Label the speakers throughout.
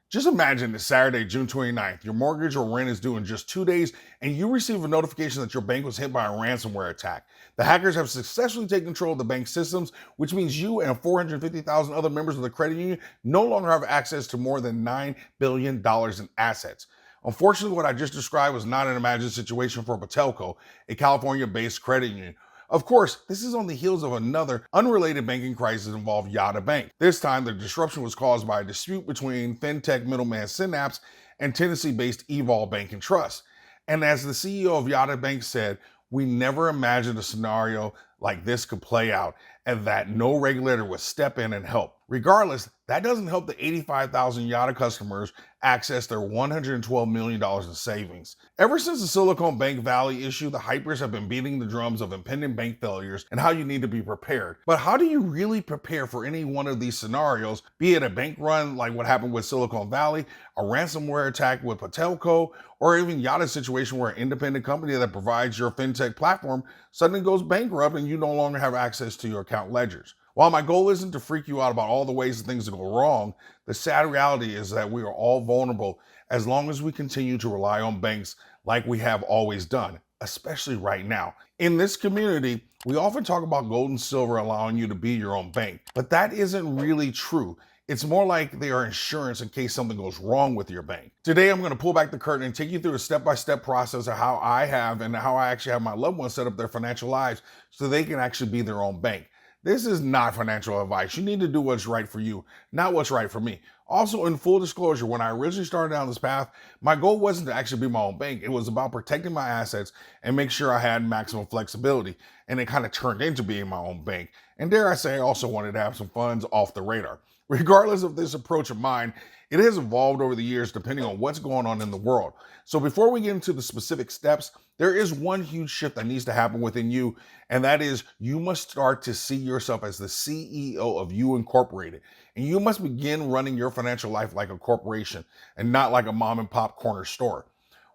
Speaker 1: Just imagine it's Saturday, June 29th. Your mortgage or rent is due in just 2 days, and you receive a notification that your bank was hit by a ransomware attack. The hackers have successfully taken control of the bank's systems, which means you and 450,000 other members of the credit union no longer have access to more than $9 billion in assets. Unfortunately, what I just described was not an imagined situation for Patelco, a California-based credit union. Of course, this is on the heels of another unrelated banking crisis involved B.O.B Bank. This time, the disruption was caused by a dispute between fintech middleman Synapse and Tennessee-based Evolve Bank and Trust. And as the CEO of B.O.B Bank said, we never imagined a scenario like this could play out and that no regulator would step in and help. Regardless, that doesn't help the 85,000 B.O.B customers access their $112 million in savings. Ever since the Silicon Bank Valley issue, the hypers have been beating the drums of impending bank failures and how you need to be prepared. But how do you really prepare for any one of these scenarios, be it a bank run like what happened with Silicon Valley, a ransomware attack with Patelco, or even B.O.B's situation where an independent company that provides your fintech platform suddenly goes bankrupt and you no longer have access to your account ledgers? While my goal isn't to freak you out about all the ways that things go wrong, the sad reality is that we are all vulnerable as long as we continue to rely on banks like we have always done, especially right now. In this community, we often talk about gold and silver allowing you to be your own bank, but that isn't really true. It's more like they are insurance in case something goes wrong with your bank. Today, I'm going to pull back the curtain and take you through a step-by-step process of how I have and how I actually have my loved ones set up their financial lives so they can actually be their own bank. This is not financial advice. You need to do what's right for you, not what's right for me. Also, in full disclosure, when I originally started down this path, my goal wasn't to actually be my own bank. It was about protecting my assets and make sure I had maximum flexibility. And it kind of turned into being my own bank. And dare I say, I also wanted to have some funds off the radar. Regardless of this approach of mine, it has evolved over the years depending on what's going on in the world. So before we get into the specific steps, there is one huge shift that needs to happen within you, and that is you must start to see yourself as the CEO of You Incorporated. And you must begin running your financial life like a corporation and not like a mom and pop corner store.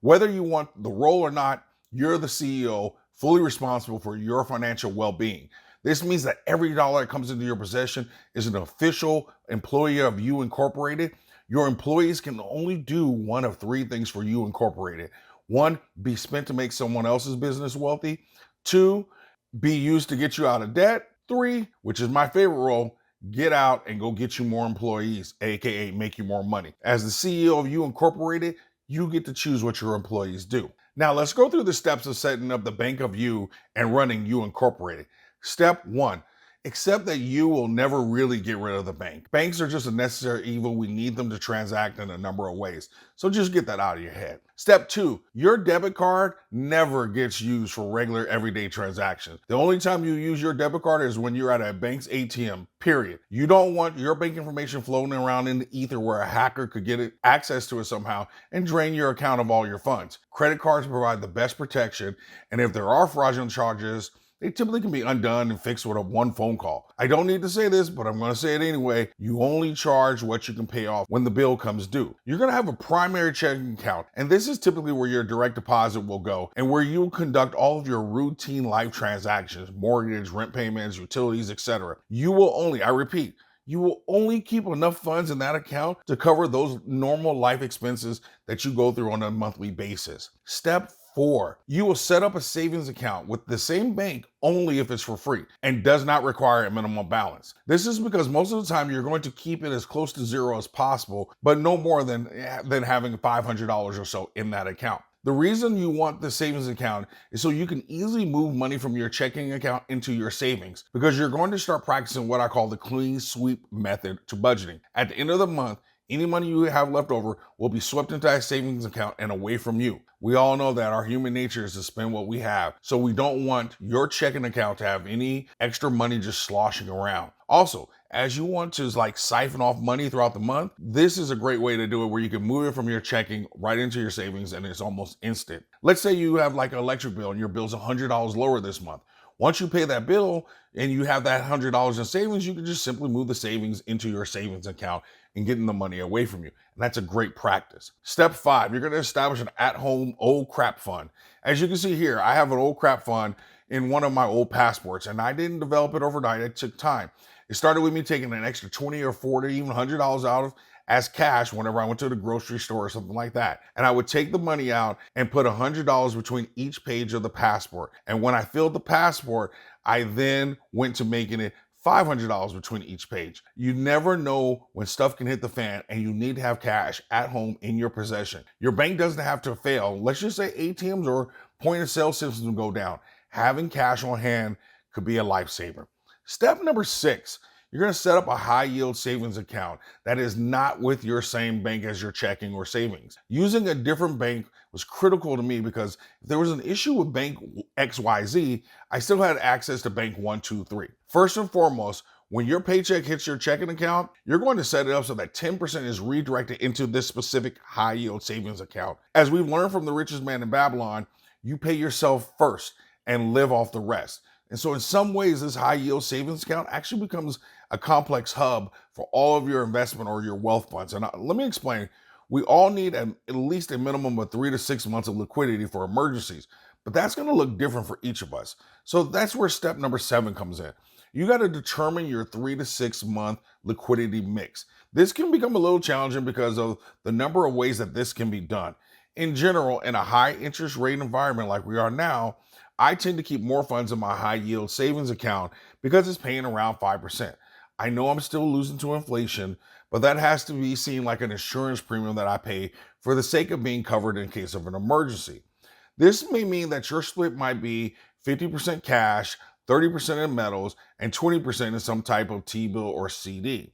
Speaker 1: Whether you want the role or not, you're the CEO, fully responsible for your financial well-being. This means that every dollar that comes into your possession is an official employee of You Incorporated. Your employees can only do one of three things for You Incorporated. One, be spent to make someone else's business wealthy. Two, be used to get you out of debt. Three, which is my favorite role, get out and go get you more employees, aka make you more money. As the CEO of You Incorporated, you get to choose what your employees do. Now let's go through the steps of setting up the Bank of You and running You Incorporated. Step one, accept that you will never really get rid of the bank. Banks are just a necessary evil. We need them to transact in a number of ways. So just get that out of your head. Step two, your debit card never gets used for regular everyday transactions. The only time you use your debit card is when you're at a bank's ATM, period. You don't want your bank information floating around in the ether where a hacker could get access to it somehow and drain your account of all your funds. Credit cards provide the best protection, and if there are fraudulent charges, they typically can be undone and fixed with one phone call. I don't need to say this, but I'm going to say it anyway. You only charge what you can pay off when the bill comes due. You're going to have a primary checking account, and this is typically where your direct deposit will go and where you conduct all of your routine life transactions, mortgage, rent payments, utilities, etc. You will only, I repeat, you will only keep enough funds in that account to cover those normal life expenses that you go through on a monthly basis. Step four, you will set up a savings account with the same bank only if it's for free and does not require a minimum balance. This is because most of the time you're going to keep it as close to zero as possible, but no more than having $500 or so in that account. The reason you want the savings account is so you can easily move money from your checking account into your savings, because you're going to start practicing what I call the clean sweep method to budgeting. At the end of the month, any money you have left over will be swept into that savings account and away from you. We all know that our human nature is to spend what we have, so we don't want your checking account to have any extra money just sloshing around. Also, as you want to siphon off money throughout the month, this is a great way to do it where you can move it from your checking right into your savings and it's almost instant. Let's say you have an electric bill and your bill's $100 lower this month. Once you pay that bill and you have that $100 in savings, you can just simply move the savings into your savings account and getting the money away from you. And that's a great practice. Step five, you're going to establish an at-home old crap fund. As you can see here, I have an old crap fund in one of my old passports, and I didn't develop it overnight. It took time. It started with me taking an extra $20 or $40, even $100 out of as cash whenever I went to the grocery store or something like that. And I would take the money out and put $100 between each page of the passport. And when I filled the passport, I then went to making it $500 between each page. You never know when stuff can hit the fan, and you need to have cash at home in your possession. Your bank doesn't have to fail. Let's just say ATMs or point of sale systems go down. Having cash on hand could be a lifesaver. Step number 6, you're going to set up a high yield savings account that is not with your same bank as your checking or savings. Using a different bank was critical to me because if there was an issue with bank XYZ, I still had access to bank 123. First and foremost, when your paycheck hits your checking account, you're going to set it up so that 10% is redirected into this specific high yield savings account. As we've learned from the richest man in Babylon, you pay yourself first and live off the rest. And so in some ways, this high yield savings account actually becomes a complex hub for all of your investment or your wealth funds. And let me explain. We all need at least a minimum of 3 to 6 months of liquidity for emergencies, but that's going to look different for each of us. So that's where step number 7 comes in. You got to determine your 3 to 6 month liquidity mix. This can become a little challenging because of the number of ways that this can be done. In general, in a high interest rate environment like we are now, I tend to keep more funds in my high yield savings account because it's paying around 5%. I know I'm still losing to inflation, but that has to be seen like an insurance premium that I pay for the sake of being covered in case of an emergency. This may mean that your split might be 50% cash, 30% in metals, and 20% in some type of T-bill or CD.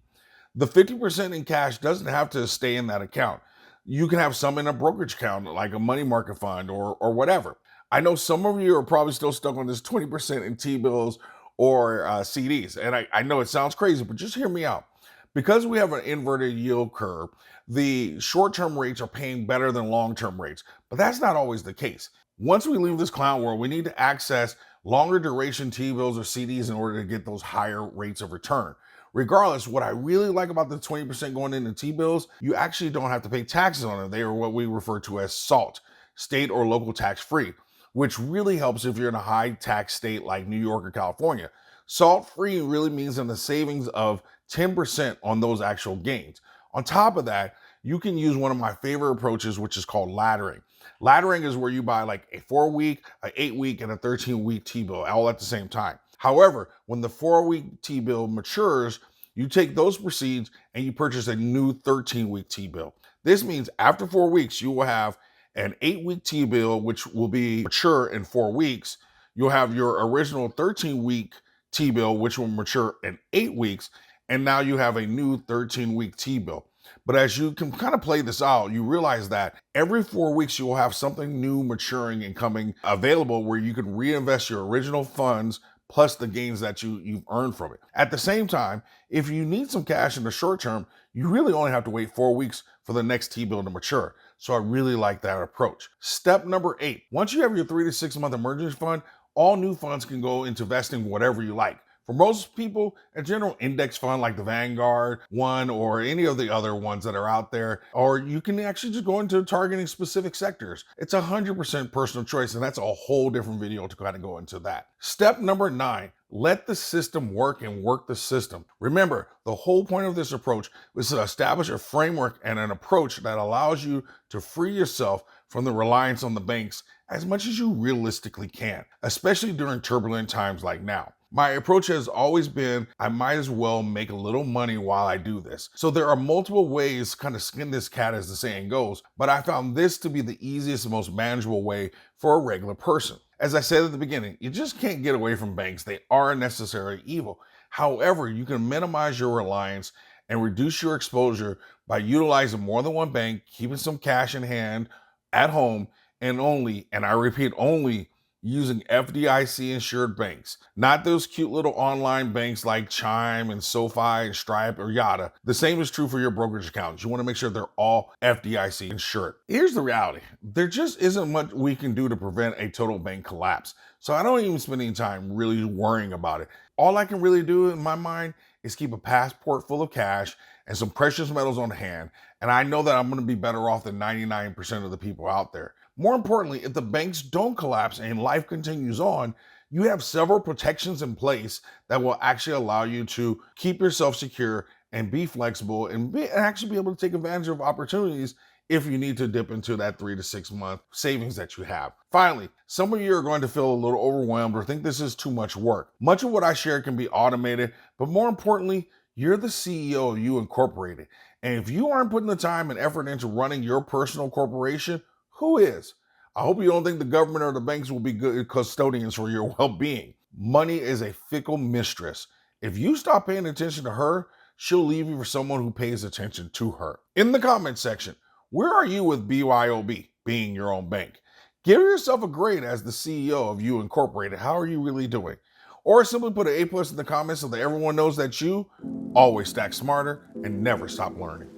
Speaker 1: The 50% in cash doesn't have to stay in that account. You can have some in a brokerage account, like a money market fund or whatever. I know some of you are probably still stuck on this 20% in T-bills or CDs. And I know it sounds crazy, but just hear me out. Because we have an inverted yield curve, the short-term rates are paying better than long-term rates. But that's not always the case. Once we leave this clown world, we need to access longer duration T-bills or CDs in order to get those higher rates of return. Regardless, what I really like about the 20% going into T-bills, you actually don't have to pay taxes on it. They are what we refer to as SALT, state or local tax-free, which really helps if you're in a high tax state like New York or California. SALT-free really means in the savings of 10% on those actual gains. On top of that, you can use one of my favorite approaches, which is called laddering. Laddering is where you buy like a 4-week, an 8-week, and a 13-week T-bill all at the same time. However, when the 4-week T-bill matures, you take those proceeds and you purchase a new 13-week T-bill. This means after 4 weeks, you will have an 8-week T-bill, which will be mature in 4 weeks. You'll have your original 13-week T-bill, which will mature in 8 weeks. And now you have a new 13-week T-bill. But as you can kind of play this out, you realize that every 4 weeks, you will have something new maturing and coming available where you can reinvest your original funds plus the gains that you've earned from it. At the same time, if you need some cash in the short term, you really only have to wait 4 weeks for the next T-bill to mature. So I really like that approach. Step number 8, once you have your 3 to 6 month emergency fund, all new funds can go into investing whatever you like. For most people, a general index fund like the Vanguard one or any of the other ones that are out there, or you can actually just go into targeting specific sectors. It's 100% personal choice, and that's a whole different video to kind of go into that. Step number 9, let the system work and work the system. Remember, the whole point of this approach is to establish a framework and an approach that allows you to free yourself from the reliance on the banks as much as you realistically can, especially during turbulent times like now. My approach has always been, I might as well make a little money while I do this. So there are multiple ways to kind of skin this cat, as the saying goes, but I found this to be the easiest and most manageable way for a regular person. As I said at the beginning, you just can't get away from banks. They are a necessary evil. However, you can minimize your reliance and reduce your exposure by utilizing more than one bank, keeping some cash in hand at home, and only, and I repeat, only using FDIC insured banks, not those cute little online banks like Chime and SoFi and Stripe or Yada. The same is true for your brokerage accounts. You want to make sure they're all FDIC insured. Here's the reality. There just isn't much we can do to prevent a total bank collapse. So I don't even spend any time really worrying about it. All I can really do in my mind is keep a passport full of cash and some precious metals on hand. And I know that I'm going to be better off than 99% of the people out there. More importantly, if the banks don't collapse and life continues on, you have several protections in place that will actually allow you to keep yourself secure and be flexible and actually be able to take advantage of opportunities if you need to dip into that 3 to 6 month savings that you have. Finally, some of you are going to feel a little overwhelmed or think this is too much work. Much of what I share can be automated, but more importantly, you're the CEO of You Incorporated. And if you aren't putting the time and effort into running your personal corporation, who is? I hope you don't think the government or the banks will be good custodians for your well-being. Money is a fickle mistress. If you stop paying attention to her, she'll leave you for someone who pays attention to her. In the comment section, where are you with BYOB, being your own bank? Give yourself a grade as the CEO of You Incorporated. How are you really doing? Or simply put an A+ in the comments so that everyone knows that you always stack smarter and never stop learning.